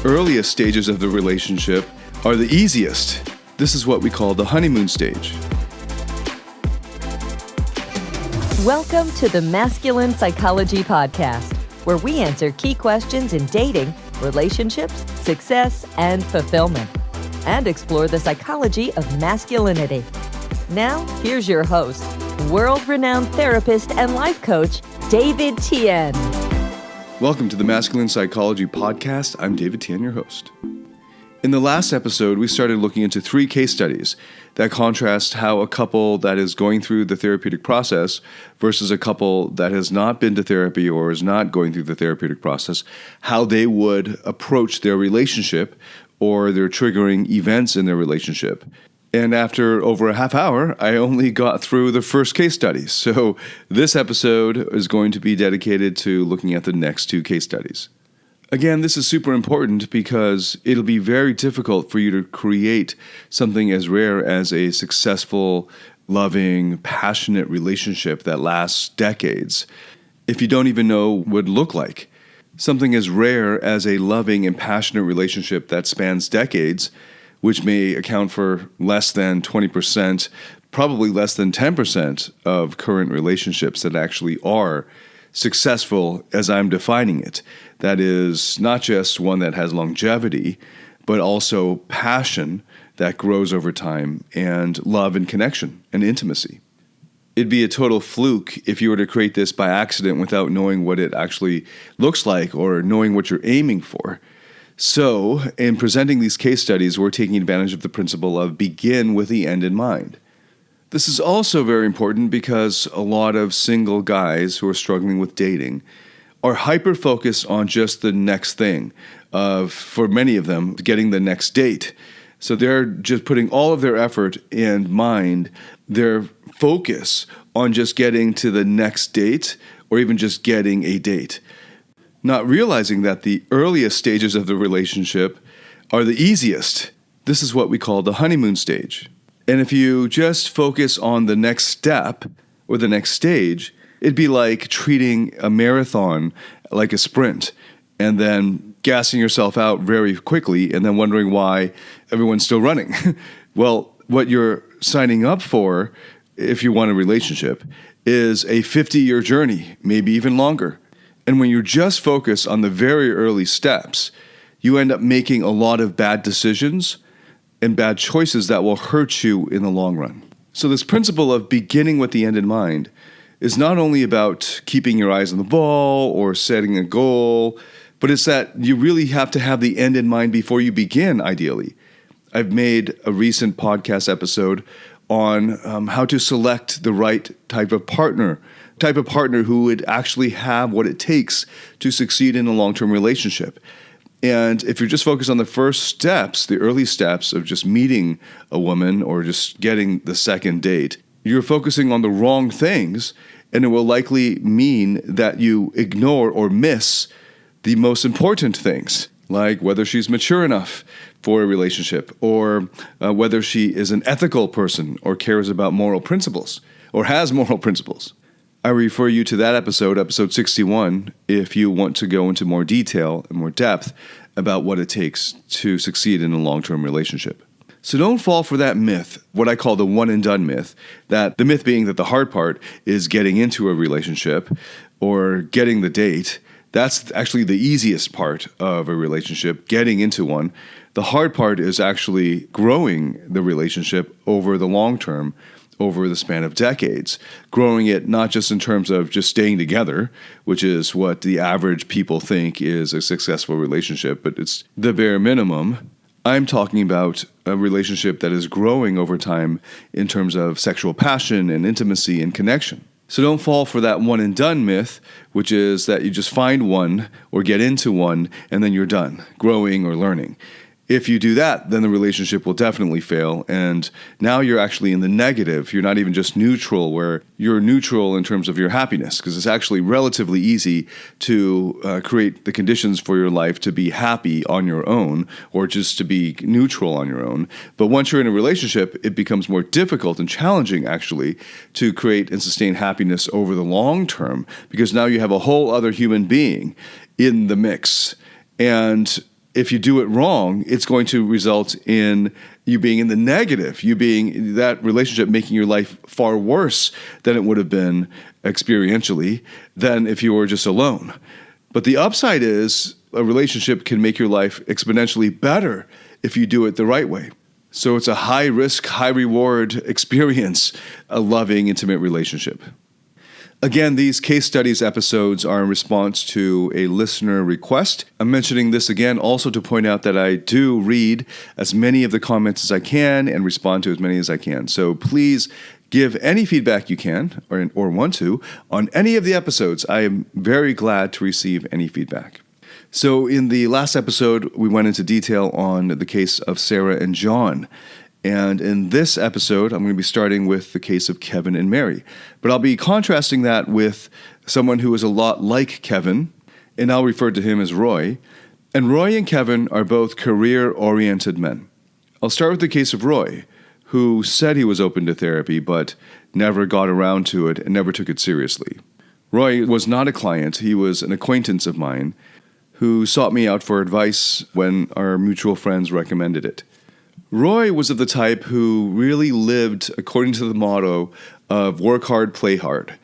earliest stages of the relationship are the easiest. This is what we call the honeymoon stage. Welcome to the Masculine Psychology Podcast, where we answer key questions in dating, relationships, success, and fulfillment, and explore the psychology of masculinity. Now, here's your host, world-renowned therapist and life coach, David Tian. Welcome to the Masculine Psychology Podcast. I'm David Tian, your host. In the last episode, we started looking into 3 case studies that contrast how a couple that is going through the therapeutic process versus a couple that has not been to therapy or is not going through the therapeutic process, how they would approach their relationship or their triggering events in their relationship. And after over a half hour, I only got through the first case study. So this episode is going to be dedicated to looking at the next 2 case studies. Again, this is super important because it'll be very difficult for you to create something as rare as a successful, loving, passionate relationship that lasts decades if you don't even know what it would look like. Something as rare as a loving and passionate relationship that spans decades, which may account for less than 20%, probably less than 10% of current relationships that actually are successful as I'm defining it. That is not just one that has longevity, but also passion that grows over time and love and connection and intimacy. It'd be a total fluke if you were to create this by accident without knowing what it actually looks like or knowing what you're aiming for. So, in presenting these case studies, we're taking advantage of the principle of begin with the end in mind. This is also very important because a lot of single guys who are struggling with dating are hyper-focused on just the next thing, for many of them, getting the next date. So they're just putting all of their effort and mind, their focus on just getting to the next date or even just getting a date. Not realizing that the earliest stages of the relationship are the easiest. This is what we call the honeymoon stage. And if you just focus on the next step or the next stage, it'd be like treating a marathon like a sprint and then gassing yourself out very quickly and then wondering why everyone's still running. Well, what you're signing up for, if you want a relationship, is a 50-year journey, maybe even longer. And when you're just focused on the very early steps, you end up making a lot of bad decisions and bad choices that will hurt you in the long run. So this principle of beginning with the end in mind is not only about keeping your eyes on the ball or setting a goal, but it's that you really have to have the end in mind before you begin, ideally. I've made a recent podcast episode on how to select the right type of partner who would actually have what it takes to succeed in a long-term relationship. And if you're just focused on the first steps, the early steps of just meeting a woman or just getting the second date, you're focusing on the wrong things, and it will likely mean that you ignore or miss the most important things, like whether she's mature enough for a relationship or whether she is an ethical person or cares about moral principles or has moral principles. I refer you to that episode 61, if you want to go into more detail and more depth about what it takes to succeed in a long-term relationship. So don't fall for that myth, what I call the one-and-done myth, that the myth being that the hard part is getting into a relationship or getting the date. That's actually the easiest part of a relationship, getting into one. The hard part is actually growing the relationship over the long term, over the span of decades, growing it not just in terms of just staying together, which is what the average people think is a successful relationship, but it's the bare minimum. I'm talking about a relationship that is growing over time in terms of sexual passion and intimacy and connection. So don't fall for that one and done myth, which is that you just find one or get into one and then you're done growing or learning. If you do that, then the relationship will definitely fail. And now you're actually in the negative. You're not even just neutral, where you're neutral in terms of your happiness, because it's actually relatively easy to create the conditions for your life to be happy on your own or just to be neutral on your own. But once you're in a relationship, it becomes more difficult and challenging, actually, to create and sustain happiness over the long term, because now you have a whole other human being in the mix. And if you do it wrong, it's going to result in you being in the negative, you being that relationship making your life far worse than it would have been experientially than if you were just alone. But the upside is a relationship can make your life exponentially better if you do it the right way. So it's a high risk, high reward experience, a loving, intimate relationship. Again, these case studies episodes are in response to a listener request. I'm mentioning this again also to point out that I do read as many of the comments as I can and respond to as many as I can. So please give any feedback you can or want to on any of the episodes. I am very glad to receive any feedback. So in the last episode, we went into detail on the case of Sarah and John. And in this episode, I'm going to be starting with the case of Kevin and Mary. But I'll be contrasting that with someone who is a lot like Kevin, and I'll refer to him as Roy. And Roy and Kevin are both career-oriented men. I'll start with the case of Roy, who said he was open to therapy, but never got around to it and never took it seriously. Roy was not a client. He was an acquaintance of mine who sought me out for advice when our mutual friends recommended it. Roy was of the type who really lived according to the motto of work hard, play hard.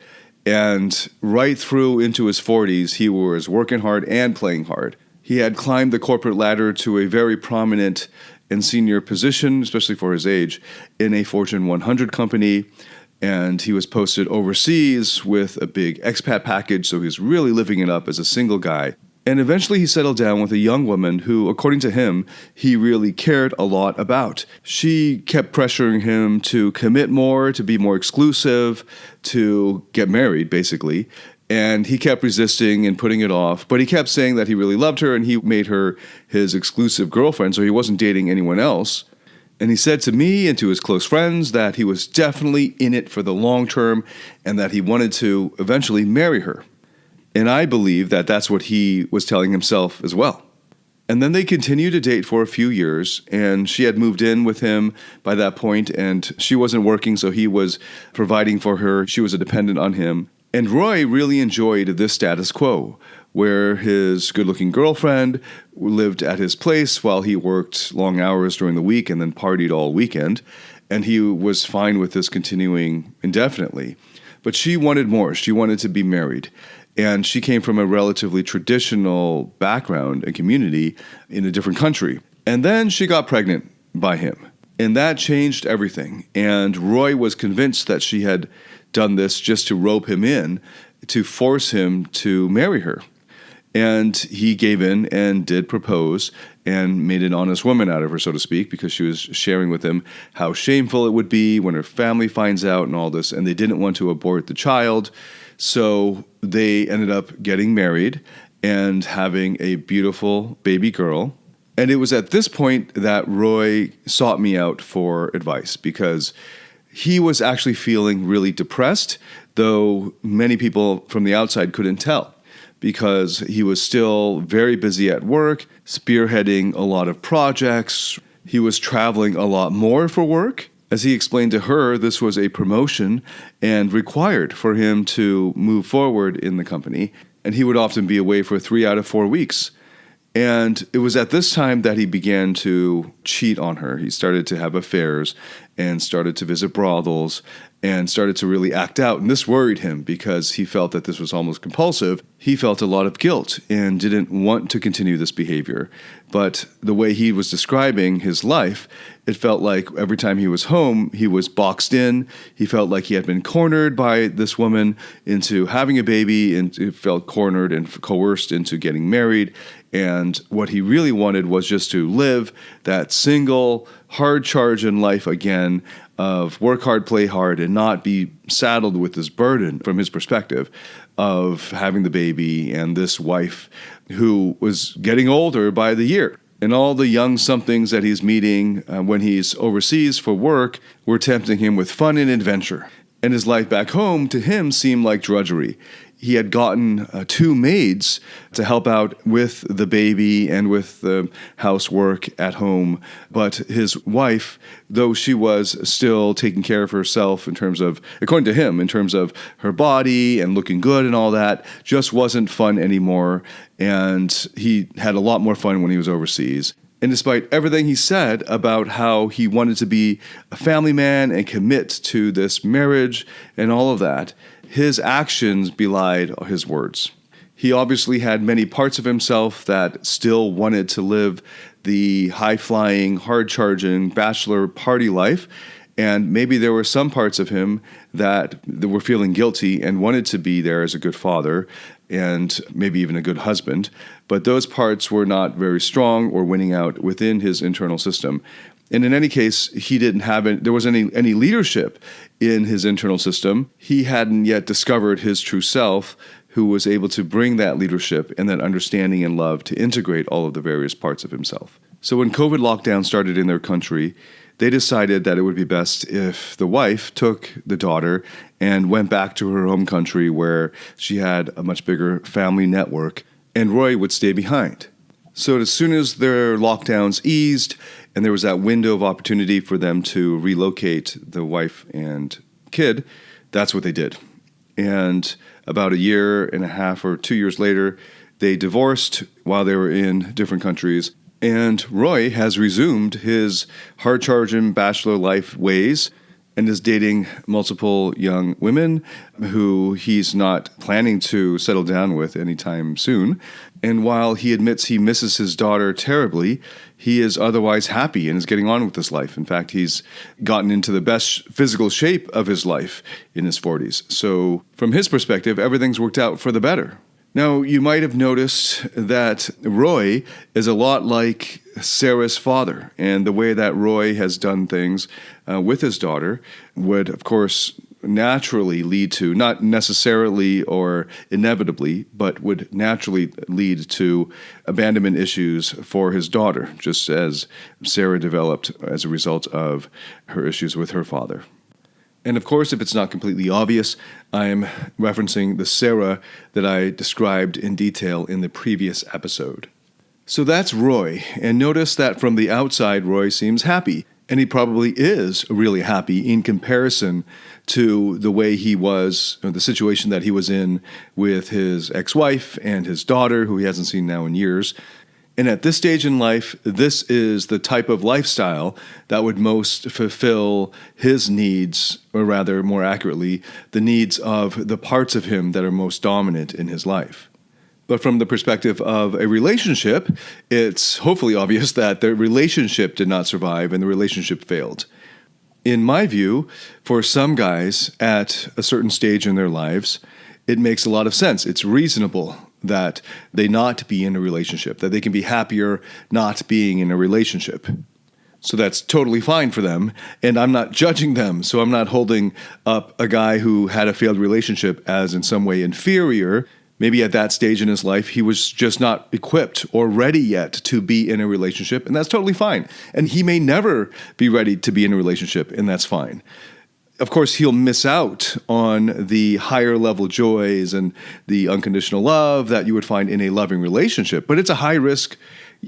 And right through into his 40s, he was working hard and playing hard. He had climbed the corporate ladder to a very prominent and senior position, especially for his age, in a Fortune 100 company. And he was posted overseas with a big expat package, so he was really living it up as a single guy. And eventually he settled down with a young woman who, according to him, he really cared a lot about. She kept pressuring him to commit more, to be more exclusive, to get married, basically. And he kept resisting and putting it off. But he kept saying that he really loved her and he made her his exclusive girlfriend, so he wasn't dating anyone else. And he said to me and to his close friends that he was definitely in it for the long term and that he wanted to eventually marry her. And I believe that that's what he was telling himself as well. And then they continued to date for a few years, and she had moved in with him by that point, and she wasn't working, so he was providing for her. She was a dependent on him. And Roy really enjoyed this status quo, where his good-looking girlfriend lived at his place while he worked long hours during the week and then partied all weekend. And he was fine with this continuing indefinitely. But she wanted more. She wanted to be married. And she came from a relatively traditional background and community in a different country. And then she got pregnant by him. And that changed everything. And Roy was convinced that she had done this just to rope him in, to force him to marry her. And he gave in and did propose and made an honest woman out of her, so to speak, because she was sharing with him how shameful it would be when her family finds out and all this. And they didn't want to abort the child. So they ended up getting married and having a beautiful baby girl. And it was at this point that Roy sought me out for advice because he was actually feeling really depressed, though many people from the outside couldn't tell because he was still very busy at work, spearheading a lot of projects. He was traveling a lot more for work. As he explained to her, this was a promotion and required for him to move forward in the company. And he would often be away for 3 out of 4 weeks. And it was at this time that he began to cheat on her. He started to have affairs and started to visit brothels and started to really act out. And this worried him because he felt that this was almost compulsive. He felt a lot of guilt and didn't want to continue this behavior. But the way he was describing his life, it felt like every time he was home, he was boxed in. He felt like he had been cornered by this woman into having a baby, and it felt cornered and coerced into getting married. And what he really wanted was just to live that single, hard charge in life again of work hard, play hard, and not be saddled with this burden from his perspective of having the baby and this wife who was getting older by the year. And all the young somethings that he's meeting when he's overseas for work were tempting him with fun and adventure. And his life back home to him seemed like drudgery. he had gotten 2 maids to help out with the baby and with the housework at home. But his wife, though she was still taking care of herself in terms of, according to him, in terms of her body and looking good and all that, just wasn't fun anymore. And he had a lot more fun when he was overseas. And despite everything he said about how he wanted to be a family man and commit to this marriage and all of that, his actions belied his words. He obviously had many parts of himself that still wanted to live the high-flying, hard-charging bachelor party life, and maybe there were some parts of him that were feeling guilty and wanted to be there as a good father and maybe even a good husband, but those parts were not very strong or winning out within his internal system. And in any case, he didn't have there wasn't any leadership in his internal system. He hadn't yet discovered his true self, who was able to bring that leadership and that understanding and love to integrate all of the various parts of himself. So when COVID lockdown started in their country, they decided that it would be best if the wife took the daughter and went back to her home country where she had a much bigger family network, and Roy would stay behind. So as soon as their lockdowns eased and there was that window of opportunity for them to relocate the wife and kid, that's what they did. And about 1.5 years or 2 years later, they divorced while they were in different countries. And Roy has resumed his hard-charging bachelor life ways and is dating multiple young women who he's not planning to settle down with anytime soon. And while he admits he misses his daughter terribly, he is otherwise happy and is getting on with his life. In fact, he's gotten into the best physical shape of his life in his 40s. So from his perspective, everything's worked out for the better. Now, you might have noticed that Roy is a lot like Sarah's father, and the way that Roy has done things with his daughter would, of course, naturally lead to, not necessarily or inevitably, but would naturally lead to abandonment issues for his daughter, just as Sarah developed as a result of her issues with her father. And of course, if it's not completely obvious, I'm referencing the Sarah that I described in detail in the previous episode. So that's Roy, and notice that from the outside, Roy seems happy, and he probably is really happy in comparison to the way he was, or the situation that he was in with his ex-wife and his daughter, who he hasn't seen now in years. And at this stage in life, this is the type of lifestyle that would most fulfill his needs, or rather, more accurately, the needs of the parts of him that are most dominant in his life. But from the perspective of a relationship, it's hopefully obvious that the relationship did not survive and the relationship failed. In my view, for some guys at a certain stage in their lives, it makes a lot of sense. It's reasonable that they not be in a relationship, that they can be happier not being in a relationship. So that's totally fine for them, and I'm not judging them, so I'm not holding up a guy who had a failed relationship as in some way inferior. Maybe at that stage in his life, he was just not equipped or ready yet to be in a relationship, and that's totally fine. And he may never be ready to be in a relationship, and that's fine. Of course, he'll miss out on the higher level joys and the unconditional love that you would find in a loving relationship. But it's a high risk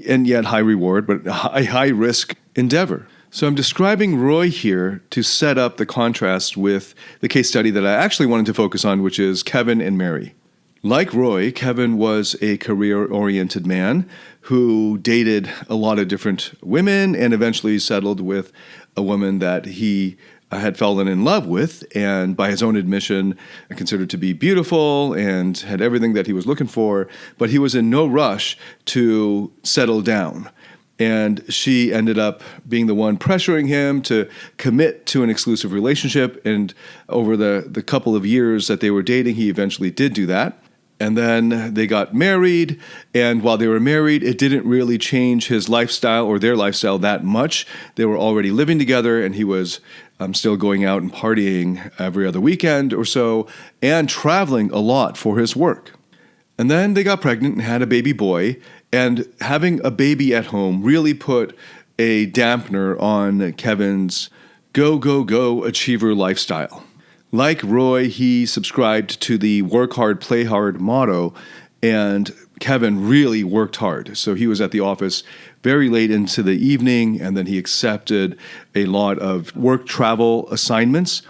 and yet high reward, but a high risk endeavor. So I'm describing Roy here to set up the contrast with the case study that I actually wanted to focus on, which is Kevin and Mary. Like Roy, Kevin was a career-oriented man who dated a lot of different women and eventually settled with a woman that he had fallen in love with, and by his own admission, considered to be beautiful and had everything that he was looking for, but he was in no rush to settle down. And she ended up being the one pressuring him to commit to an exclusive relationship, and over the couple of years that they were dating, he eventually did do that. And then they got married, and while they were married, it didn't really change his lifestyle or their lifestyle that much. They were already living together, and he was still going out and partying every other weekend or so, and traveling a lot for his work. And then they got pregnant and had a baby boy, and having a baby at home really put a dampener on Kevin's go, go, go achiever lifestyle. Like Roy, he subscribed to the work hard, play hard motto, and Kevin really worked hard. So he was at the office very late into the evening, and then he accepted a lot of work travel assignments.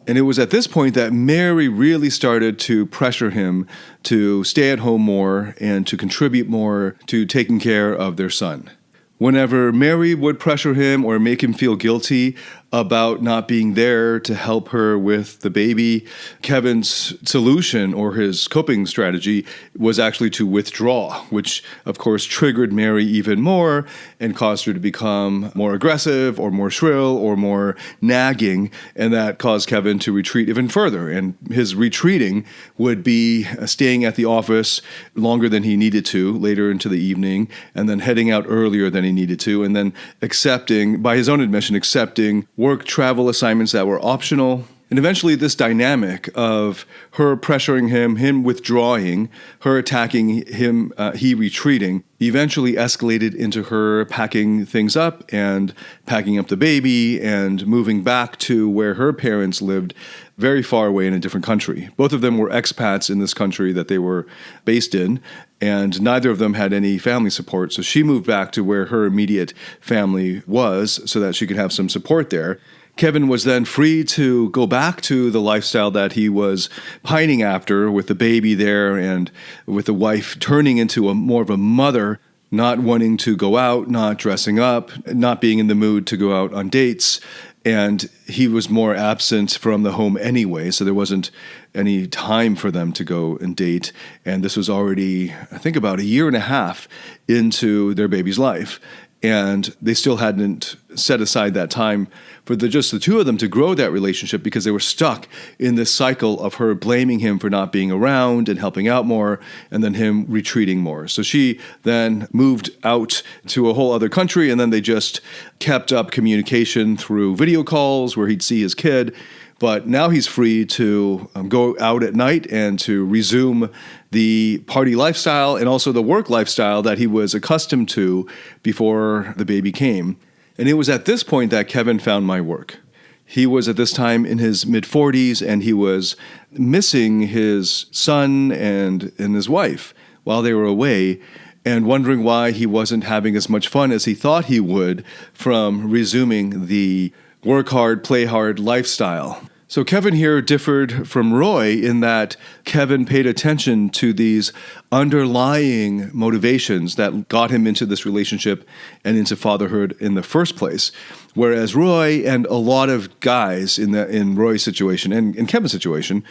And it was at this point that Mary really started to pressure him to stay at home more and to contribute more to taking care of their son. Whenever Mary would pressure him or make him feel guilty about not being there to help her with the baby, Kevin's solution or his coping strategy was actually to withdraw, which of course triggered Mary even more and caused her to become more aggressive or more shrill or more nagging, and that caused Kevin to retreat even further. And his retreating would be staying at the office longer than he needed to later into the evening, and then heading out earlier than he needed to, and then accepting, by his own admission, accepting work travel assignments that were optional. And eventually this dynamic of her pressuring him withdrawing, her attacking him, he retreating, eventually escalated into her packing things up and packing up the baby and moving back to where her parents lived very far away in a different country. Both of them were expats in this country that they were based in, and neither of them had any family support. So she moved back to where her immediate family was so that she could have some support there. Kevin was then free to go back to the lifestyle that he was pining after, with the baby there and with the wife turning into more of a mother, not wanting to go out, not dressing up, not being in the mood to go out on dates. And he was more absent from the home anyway, so there wasn't any time for them to go and date. And this was already, I think, about a year and a half into their baby's life. And they still hadn't set aside that time for just the two of them to grow that relationship, because they were stuck in this cycle of her blaming him for not being around and helping out more, and then him retreating more. So she then moved out to a whole other country, and then they just kept up communication through video calls where he'd see his kid. But now he's free to go out at night and to resume the party lifestyle and also the work lifestyle that he was accustomed to before the baby came. And it was at this point that Kevin found my work. He was at this time in his mid-40s, and he was missing his son and his wife while they were away, and wondering why he wasn't having as much fun as he thought he would from resuming the work hard, play hard lifestyle. So Kevin here differed from Roy in that Kevin paid attention to these underlying motivations that got him into this relationship and into fatherhood in the first place. Whereas Roy and a lot of guys in Roy's situation and in Kevin's situation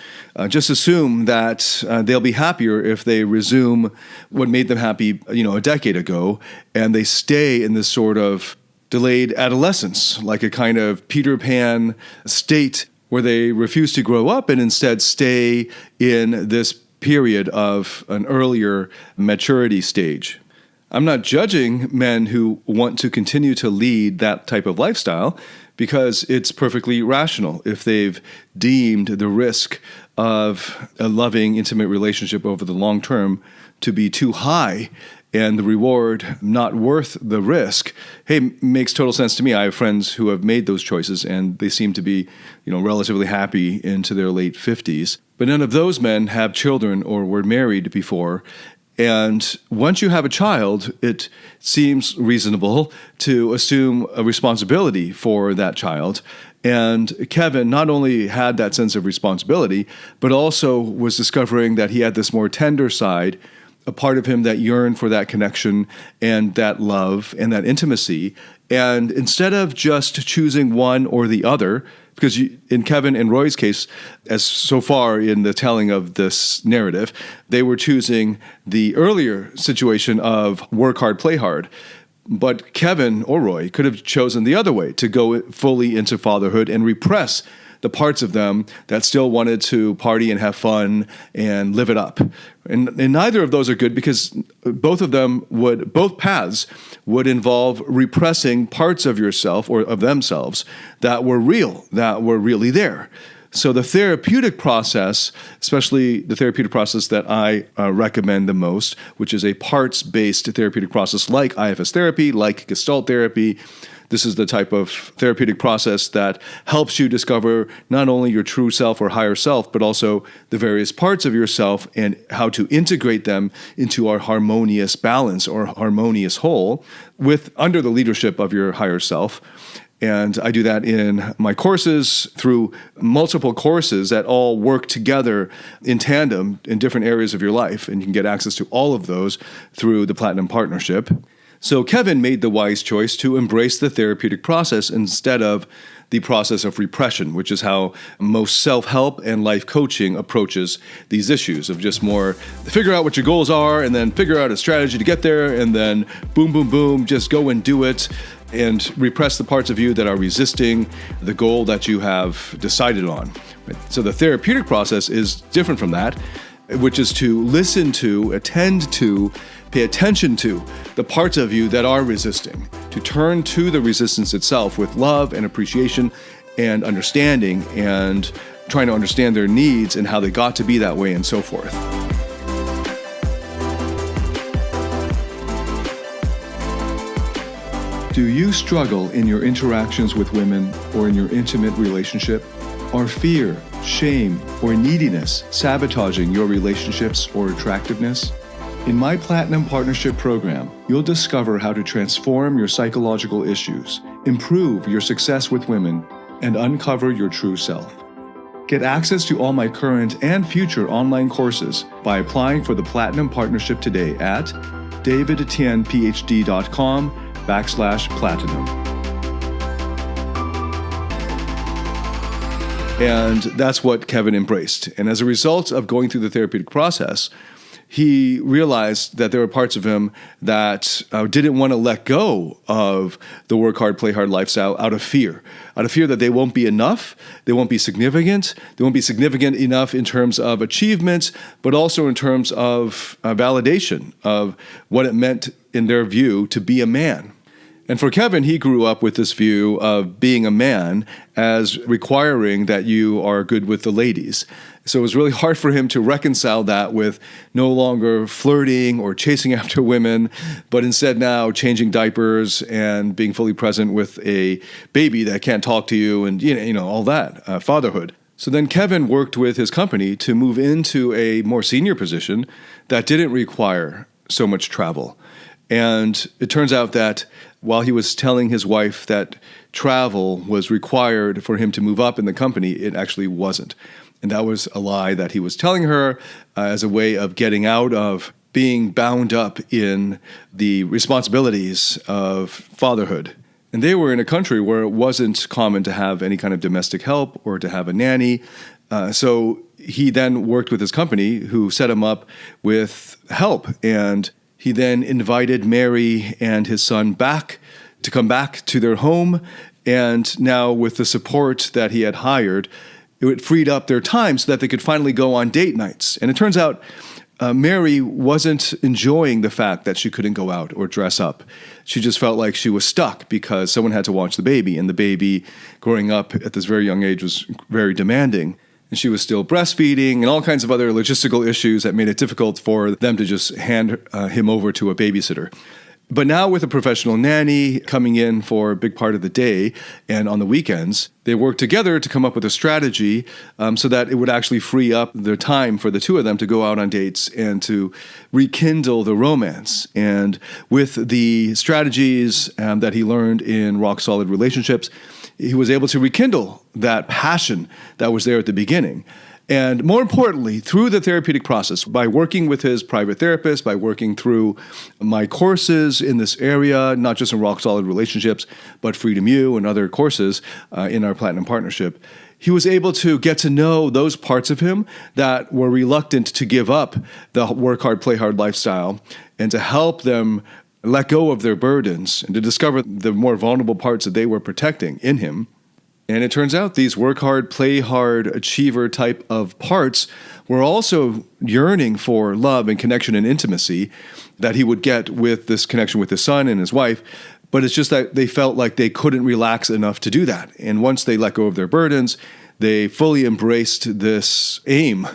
just assume that they'll be happier if they resume what made them happy, a decade ago, and they stay in this sort of delayed adolescence, like a kind of Peter Pan state where they refuse to grow up and instead stay in this period of an earlier maturity stage. I'm not judging men who want to continue to lead that type of lifestyle, because it's perfectly rational if they've deemed the risk of a loving, intimate relationship over the long term to be too high and the reward not worth the risk. Hey, makes total sense to me. I have friends who have made those choices, and they seem to be, relatively happy into their late 50s. But none of those men have children or were married before. And once you have a child, it seems reasonable to assume a responsibility for that child. And Kevin not only had that sense of responsibility, but also was discovering that he had this more tender side, a part of him that yearned for that connection and that love and that intimacy. And instead of just choosing one or the other, because in Kevin and Roy's case, as so far in the telling of this narrative, they were choosing the earlier situation of work hard, play hard. But Kevin or Roy could have chosen the other way, to go fully into fatherhood and repress the parts of them that still wanted to party and have fun and live it up. And neither of those are good, because both paths would involve repressing parts of yourself or of themselves that were real, that were really there. So the therapeutic process, especially the therapeutic process that I recommend the most, which is a parts-based therapeutic process like IFS therapy, like Gestalt therapy, This is the type of therapeutic process that helps you discover not only your true self or higher self, but also the various parts of yourself and how to integrate them into our harmonious balance or harmonious whole under the leadership of your higher self. And I do that in my courses through multiple courses that all work together in tandem in different areas of your life. And you can get access to all of those through the Platinum Partnership. So Kevin made the wise choice to embrace the therapeutic process instead of the process of repression, which is how most self-help and life coaching approaches these issues of just more figure out what your goals are and then figure out a strategy to get there and then boom, boom, boom, just go and do it and repress the parts of you that are resisting the goal that you have decided on. So the therapeutic process is different from that, which is to listen to, attend to, pay attention to the parts of you that are resisting, to turn to the resistance itself with love and appreciation and understanding and trying to understand their needs and how they got to be that way and so forth. Do you struggle in your interactions with women or in your intimate relationship? Are fear, shame, or neediness sabotaging your relationships or attractiveness? In my Platinum Partnership program, you'll discover how to transform your psychological issues, improve your success with women, and uncover your true self. Get access to all my current and future online courses by applying for the Platinum Partnership today at davidtianphd.com/platinum. And that's what Kevin embraced. And as a result of going through the therapeutic process, he realized that there were parts of him that didn't want to let go of the work hard, play hard lifestyle out of fear that they won't be enough, they won't be significant enough in terms of achievements, but also in terms of validation of what it meant in their view to be a man. And for Kevin, he grew up with this view of being a man as requiring that you are good with the ladies. So it was really hard for him to reconcile that with no longer flirting or chasing after women, but instead now changing diapers and being fully present with a baby that can't talk to you and, all that, fatherhood. So then Kevin worked with his company to move into a more senior position that didn't require so much travel. And it turns out that while he was telling his wife that travel was required for him to move up in the company, it actually wasn't. And that was a lie that he was telling her as a way of getting out of being bound up in the responsibilities of fatherhood. And they were in a country where it wasn't common to have any kind of domestic help or to have a nanny. So he then worked with his company who set him up with help. And he then invited Mary and his son back to come back to their home. And now with the support that he had hired, it freed up their time so that they could finally go on date nights. And it turns out Mary wasn't enjoying the fact that she couldn't go out or dress up. She just felt like she was stuck because someone had to watch the baby. And the baby, growing up at this very young age, was very demanding. And she was still breastfeeding and all kinds of other logistical issues that made it difficult for them to just hand him over to a babysitter. But now with a professional nanny coming in for a big part of the day and on the weekends, they worked together to come up with a strategy so that it would actually free up their time for the two of them to go out on dates and to rekindle the romance. And with the strategies that he learned in Rock Solid Relationships, he was able to rekindle that passion that was there at the beginning. And more importantly, through the therapeutic process, by working with his private therapist, by working through my courses in this area, not just in Rock Solid Relationships, but Freedom U and other courses in our Platinum Partnership, he was able to get to know those parts of him that were reluctant to give up the work hard, play hard lifestyle and to help them let go of their burdens and to discover the more vulnerable parts that they were protecting in him. And it turns out these work hard, play hard, achiever type of parts were also yearning for love and connection and intimacy that he would get with this connection with his son and his wife. But it's just that they felt like they couldn't relax enough to do that. And once they let go of their burdens, they fully embraced this aim,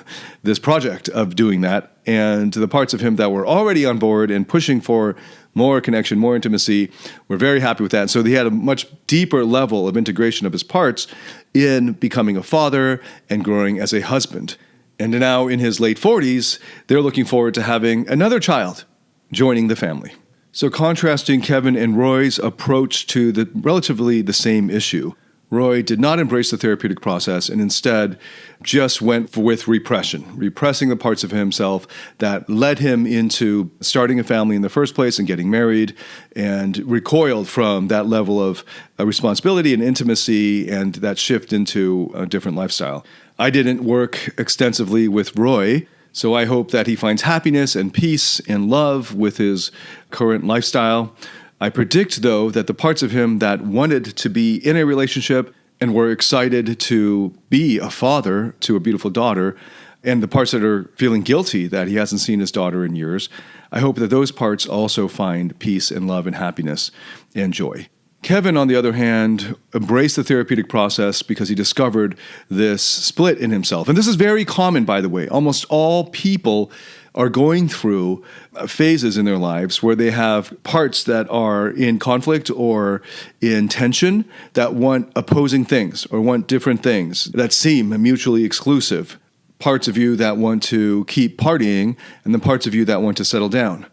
this project of doing that. And the parts of him that were already on board and pushing for more connection, more intimacy, were very happy with that. So he had a much deeper level of integration of his parts in becoming a father and growing as a husband. And now in his late 40s, they're looking forward to having another child joining the family. So contrasting Kevin and Roy's approach to relatively the same issue, Roy did not embrace the therapeutic process and instead just went with repression, repressing the parts of himself that led him into starting a family in the first place and getting married, and recoiled from that level of responsibility and intimacy and that shift into a different lifestyle. I didn't work extensively with Roy, so I hope that he finds happiness and peace and love with his current lifestyle. I predict, though, that the parts of him that wanted to be in a relationship and were excited to be a father to a beautiful daughter, and the parts that are feeling guilty that he hasn't seen his daughter in years, I hope that those parts also find peace and love and happiness and joy. Kevin, on the other hand, embraced the therapeutic process because he discovered this split in himself. And this is very common, by the way. Almost all people are going through phases in their lives where they have parts that are in conflict or in tension that want opposing things or want different things that seem mutually exclusive. Parts of you that want to keep partying and then parts of you that want to settle down.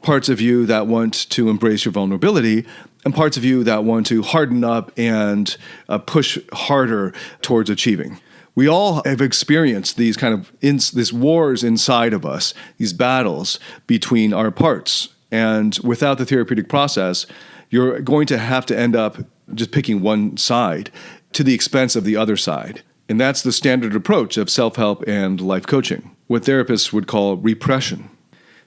Parts of you that want to embrace your vulnerability, and parts of you that want to harden up and push harder towards achieving. We all have experienced these kind of these wars inside of us, these battles between our parts. And without the therapeutic process, you're going to have to end up just picking one side to the expense of the other side. And that's the standard approach of self-help and life coaching, what therapists would call repression.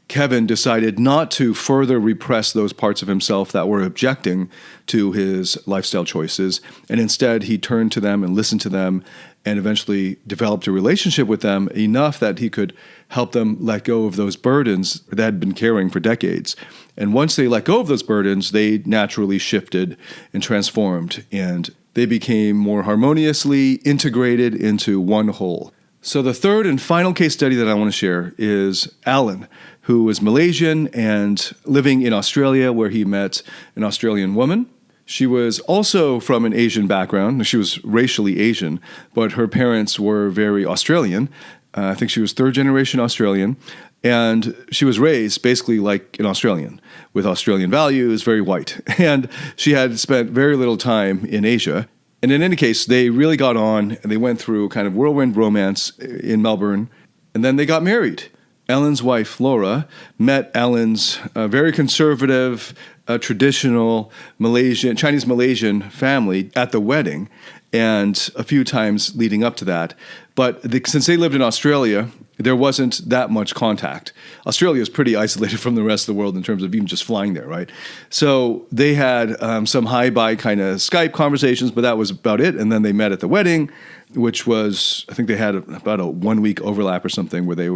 Kevin decided not to further repress those parts of himself that were objecting to his lifestyle choices, and instead he turned to them and listened to them and eventually developed a relationship with them enough that he could help them let go of those burdens that had been carrying for decades. And once they let go of those burdens, they naturally shifted and transformed, and they became more harmoniously integrated into one whole. So the third and final case study that I want to share is Alan, who was Malaysian and living in Australia, where he met an Australian woman. She was also from an Asian background. She was racially Asian, but her parents were very Australian. I think she was third-generation Australian, and she was raised basically like an Australian, with Australian values, very white. And she had spent very little time in Asia. And in any case, they really got on, and they went through kind of whirlwind romance in Melbourne, and then they got married. Alan's wife, Laura, met Alan's very conservative, traditional Chinese-Malaysian family at the wedding and a few times leading up to that. But since they lived in Australia, there wasn't that much contact. Australia is pretty isolated from the rest of the world in terms of even just flying there, right? So they had some hi-bye kind of Skype conversations, but that was about it. And then they met at the wedding, which was, I think they had about a 1-week overlap or something where they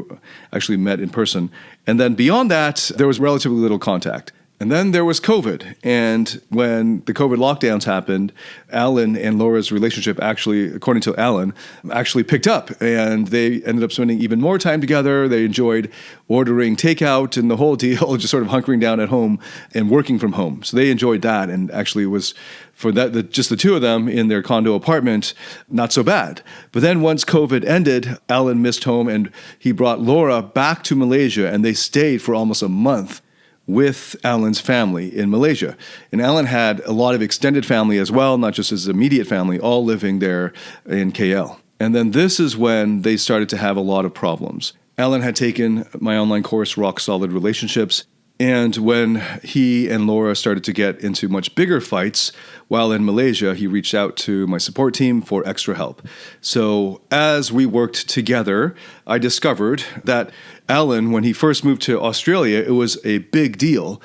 actually met in person. And then beyond that, there was relatively little contact. And then there was COVID. And when the COVID lockdowns happened, Alan and Laura's relationship actually, according to Alan, actually picked up. And they ended up spending even more time together. They enjoyed ordering takeout and the whole deal, just sort of hunkering down at home and working from home. So they enjoyed that. And actually it was, for that, just the two of them in their condo apartment, not so bad. But then once COVID ended, Alan missed home and he brought Laura back to Malaysia, and they stayed for almost a month with Alan's family in Malaysia. And Alan had a lot of extended family as well, not just his immediate family, all living there in KL. And then this is when they started to have a lot of problems. Alan had taken my online course, Rock Solid Relationships, and when he and Laura started to get into much bigger fights while in Malaysia, he reached out to my support team for extra help. So as we worked together, I discovered that Alan, when he first moved to Australia, it was a big deal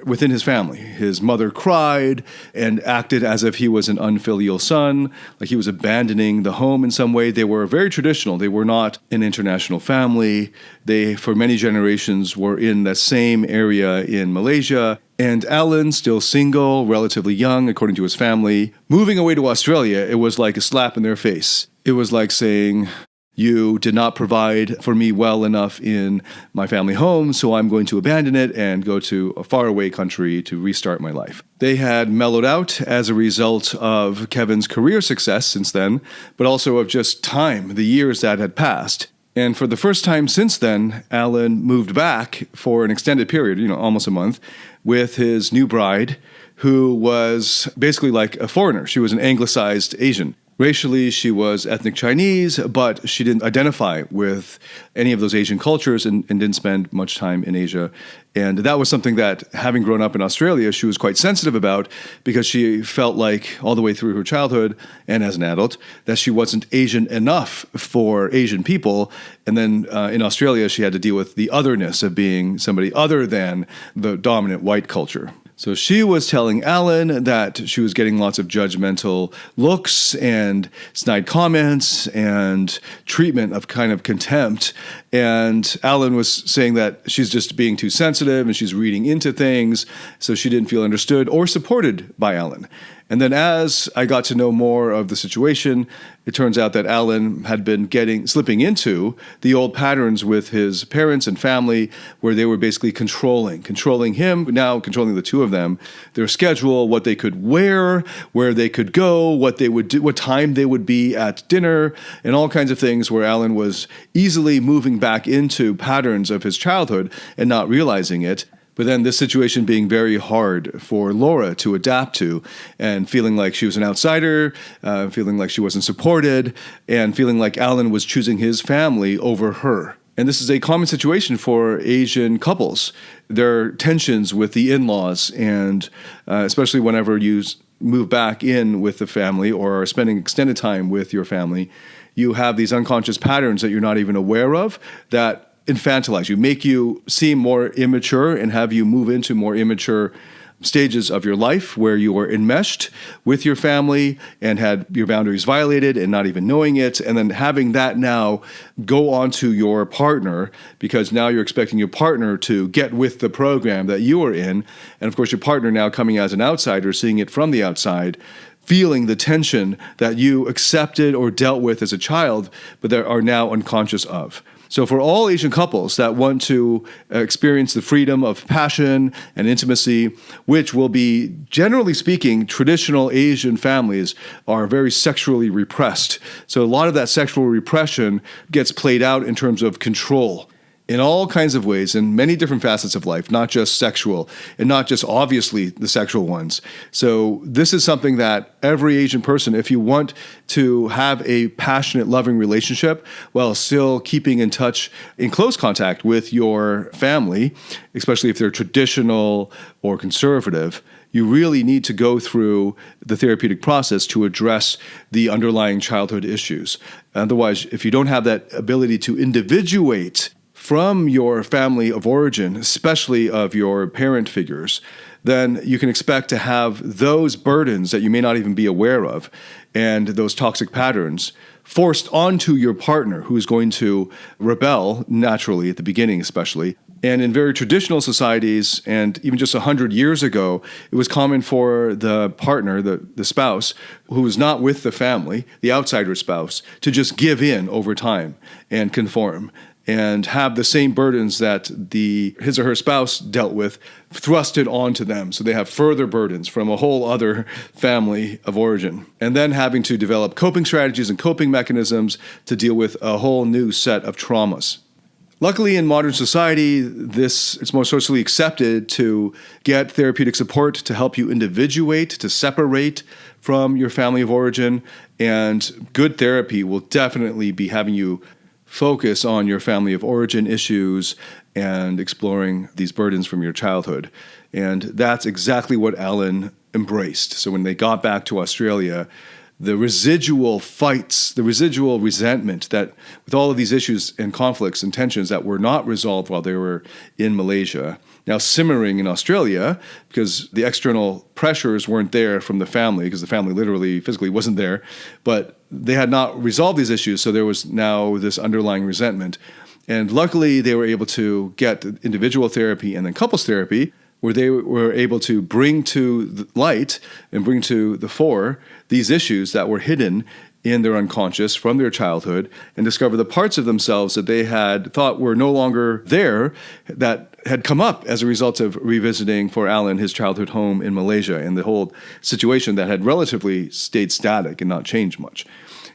within his family. His mother cried and acted as if he was an unfilial son, like he was abandoning the home in some way. They were very traditional. They were not an international family. They, for many generations, were in the same area in Malaysia. And Alan, still single, relatively young, according to his family, moving away to Australia, it was like a slap in their face. It was like saying, you did not provide for me well enough in my family home, so I'm going to abandon it and go to a faraway country to restart my life. They had mellowed out as a result of Kevin's career success since then, but also of just time, the years that had passed. And for the first time since then, Alan moved back for an extended period, almost a month, with his new bride, who was basically like a foreigner. She was an anglicized Asian. Racially, she was ethnic Chinese, but she didn't identify with any of those Asian cultures and didn't spend much time in Asia. And that was something that, having grown up in Australia, she was quite sensitive about because she felt like all the way through her childhood and as an adult that she wasn't Asian enough for Asian people. And then in Australia, she had to deal with the otherness of being somebody other than the dominant white culture. So she was telling Alan that she was getting lots of judgmental looks and snide comments and treatment of kind of contempt. And Alan was saying that she's just being too sensitive and she's reading into things, so she didn't feel understood or supported by Alan. And then as I got to know more of the situation, it turns out that Alan had been slipping into the old patterns with his parents and family where they were basically controlling him, now controlling the two of them, their schedule, what they could wear, where they could go, what they would do, what time they would be at dinner, and all kinds of things where Alan was easily moving back into patterns of his childhood and not realizing it. But then this situation being very hard for Laura to adapt to and feeling like she was an outsider, feeling like she wasn't supported, and feeling like Alan was choosing his family over her. And this is a common situation for Asian couples. There are tensions with the in-laws, and especially whenever you move back in with the family or are spending extended time with your family, you have these unconscious patterns that you're not even aware of that infantilize you, make you seem more immature and have you move into more immature stages of your life where you were enmeshed with your family and had your boundaries violated and not even knowing it, and then having that now go on to your partner because now you're expecting your partner to get with the program that you were in, and of course your partner now coming as an outsider, seeing it from the outside, feeling the tension that you accepted or dealt with as a child but that are now unconscious of. So for all Asian couples that want to experience the freedom of passion and intimacy, which will be, generally speaking, traditional Asian families are very sexually repressed. So a lot of that sexual repression gets played out in terms of control in all kinds of ways, in many different facets of life, not just sexual, and not just obviously the sexual ones. So this is something that every Asian person, if you want to have a passionate, loving relationship while still keeping in touch, in close contact with your family, especially if they're traditional or conservative, you really need to go through the therapeutic process to address the underlying childhood issues. Otherwise, if you don't have that ability to individuate from your family of origin, especially of your parent figures, then you can expect to have those burdens that you may not even be aware of and those toxic patterns forced onto your partner who is going to rebel naturally at the beginning especially. And in very traditional societies, and even just 100 years ago, it was common for the partner, the spouse, who was not with the family, the outsider spouse, to just give in over time and conform and have the same burdens that his or her spouse dealt with thrusted onto them. So they have further burdens from a whole other family of origin. And then having to develop coping strategies and coping mechanisms to deal with a whole new set of traumas. Luckily, in modern society, it's more socially accepted to get therapeutic support to help you individuate, to separate from your family of origin. And good therapy will definitely be having you focus on your family of origin issues and exploring these burdens from your childhood. And that's exactly what Alan embraced. So when they got back to Australia, the residual fights, the residual resentment that with all of these issues and conflicts and tensions that were not resolved while they were in Malaysia, now simmering in Australia because the external pressures weren't there from the family, because the family literally, physically wasn't there, but they had not resolved these issues, so there was now this underlying resentment. And luckily, they were able to get individual therapy and then couples therapy, where they were able to bring to the light and bring to the fore these issues that were hidden in their unconscious from their childhood and discover the parts of themselves that they had thought were no longer there, that had come up as a result of revisiting for Alan his childhood home in Malaysia and the whole situation that had relatively stayed static and not changed much.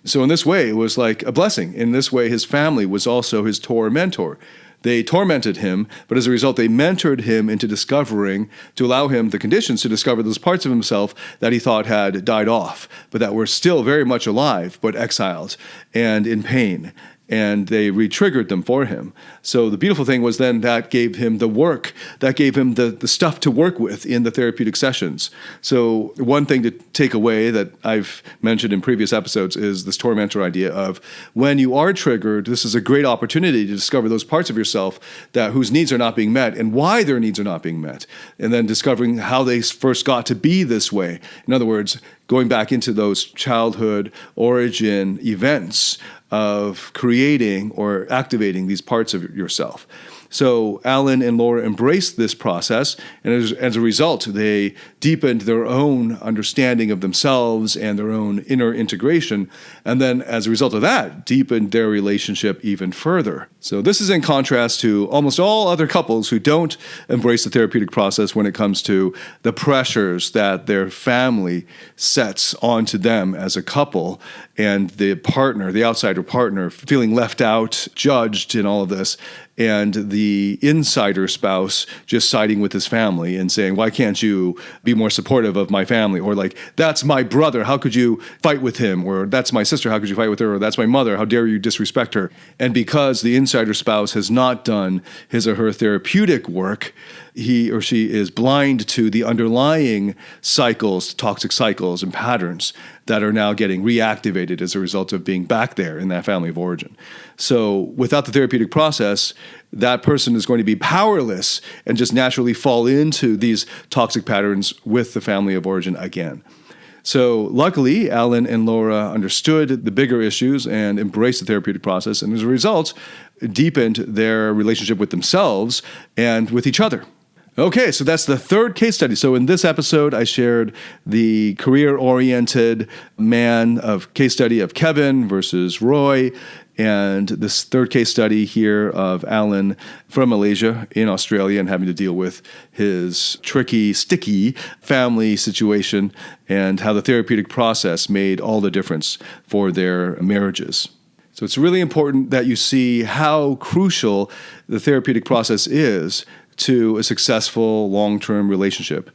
So in this way, it was like a blessing. In this way, his family was also his tormentor. They tormented him, but as a result, they mentored him into discovering, to allow him the conditions to discover those parts of himself that he thought had died off, but that were still very much alive, but exiled and in pain. And they re-triggered them for him. So the beautiful thing was then that gave him the work, that gave him the stuff to work with in the therapeutic sessions. So one thing to take away that I've mentioned in previous episodes is this tormentor idea of when you are triggered, this is a great opportunity to discover those parts of yourself that whose needs are not being met and why their needs are not being met. And then discovering how they first got to be this way. In other words, going back into those childhood origin events of creating or activating these parts of yourself. So Alan and Laura embraced this process, and as a result, they deepened their own understanding of themselves and their own inner integration, and then as a result of that, deepened their relationship even further. So this is in contrast to almost all other couples who don't embrace the therapeutic process when it comes to the pressures that their family sets onto them as a couple, and the partner, the outsider partner, feeling left out, judged in all of this, and the insider spouse just siding with his family and saying, why can't you be more supportive of my family? Or like, that's my brother, how could you fight with him? Or that's my sister, how could you fight with her? Or that's my mother, how dare you disrespect her? And because the insider spouse has not done his or her therapeutic work, he or she is blind to the underlying cycles, toxic cycles and patterns that are now getting reactivated as a result of being back there in that family of origin. So without the therapeutic process, that person is going to be powerless and just naturally fall into these toxic patterns with the family of origin again. So luckily, Alan and Laura understood the bigger issues and embraced the therapeutic process, and as a result, deepened their relationship with themselves and with each other. Okay, so that's the third case study. So in this episode, I shared the career-oriented man of case study of Kevin versus Roy, and this third case study here of Alan from Malaysia in Australia and having to deal with his tricky, sticky family situation and how the therapeutic process made all the difference for their marriages. So it's really important that you see how crucial the therapeutic process is to a successful long-term relationship.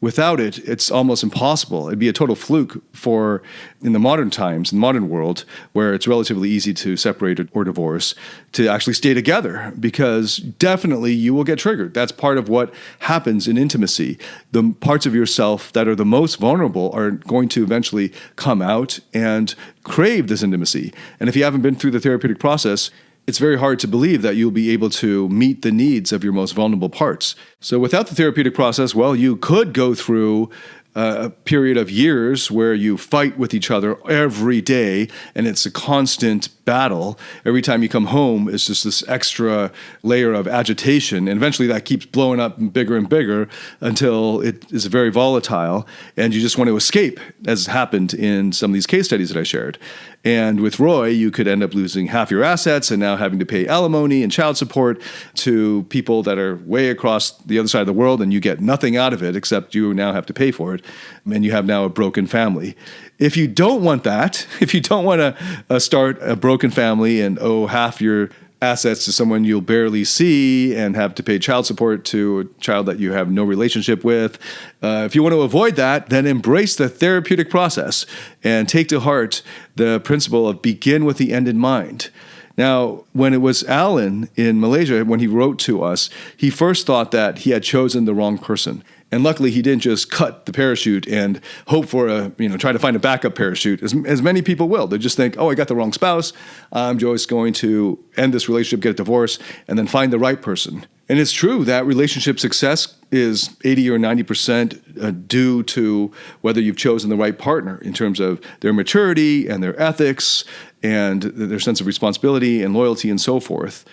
Without it, it's almost impossible. It'd be a total fluke for, in the modern times, in the modern world, where it's relatively easy to separate or divorce, to actually stay together, because definitely you will get triggered. That's part of what happens in intimacy. The parts of yourself that are the most vulnerable are going to eventually come out and crave this intimacy. And if you haven't been through the therapeutic process, it's very hard to believe that you'll be able to meet the needs of your most vulnerable parts. So without the therapeutic process, well, you could go through a period of years where you fight with each other every day, and it's a constant battle. Every time you come home, it's just this extra layer of agitation, and eventually that keeps blowing up bigger and bigger until it is very volatile, and you just want to escape, as happened in some of these case studies that I shared. And with Roy, you could end up losing half your assets and now having to pay alimony and child support to people that are way across the other side of the world, and you get nothing out of it except you now have to pay for it, and you have now a broken family. If you don't want that, if you don't want to start a broken family and owe half your assets to someone you'll barely see and have to pay child support to a child that you have no relationship with, if you want to avoid that, then embrace the therapeutic process and take to heart the principle of begin with the end in mind. Now, when it was Alan in Malaysia, when he wrote to us, he first thought that he had chosen the wrong person. And luckily, he didn't just cut the parachute and hope for try to find a backup parachute, as many people will. They just think, oh, I got the wrong spouse. I'm just going to end this relationship, get a divorce, and then find the right person. And it's true that relationship success is 80 or 90% due to whether you've chosen the right partner in terms of their maturity and their ethics and their sense of responsibility and loyalty and so forth.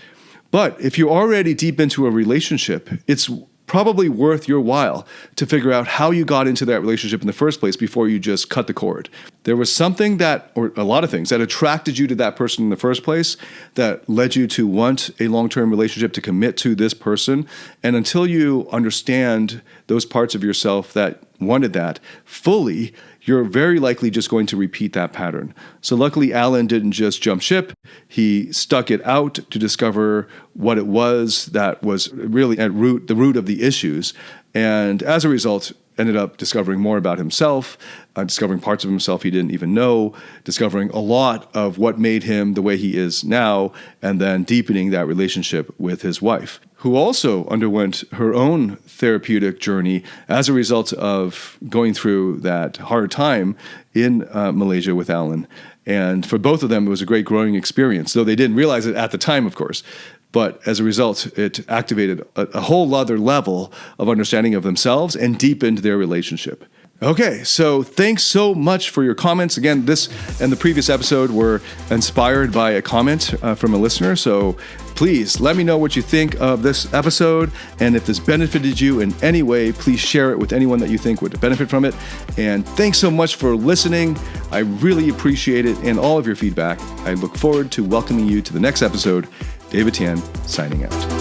But if you're already deep into a relationship, it's probably worth your while to figure out how you got into that relationship in the first place before you just cut the cord. There was something or a lot of things that attracted you to that person in the first place that led you to want a long-term relationship, to commit to this person. And until you understand those parts of yourself that wanted that fully, you're very likely just going to repeat that pattern. So luckily, Alan didn't just jump ship. He stuck it out to discover what it was that was really the root of the issues. And as a result, ended up discovering more about himself, discovering parts of himself he didn't even know, discovering a lot of what made him the way he is now, and then deepening that relationship with his wife, who also underwent her own therapeutic journey as a result of going through that hard time in Malaysia with Alan. And for both of them, it was a great growing experience, though they didn't realize it at the time, of course. But as a result, it activated a whole other level of understanding of themselves and deepened their relationship. Okay, so thanks so much for your comments. Again, this and the previous episode were inspired by a comment from a listener. So please let me know what you think of this episode. And if this benefited you in any way, please share it with anyone that you think would benefit from it. And thanks so much for listening. I really appreciate it and all of your feedback. I look forward to welcoming you to the next episode. David Tian, signing out.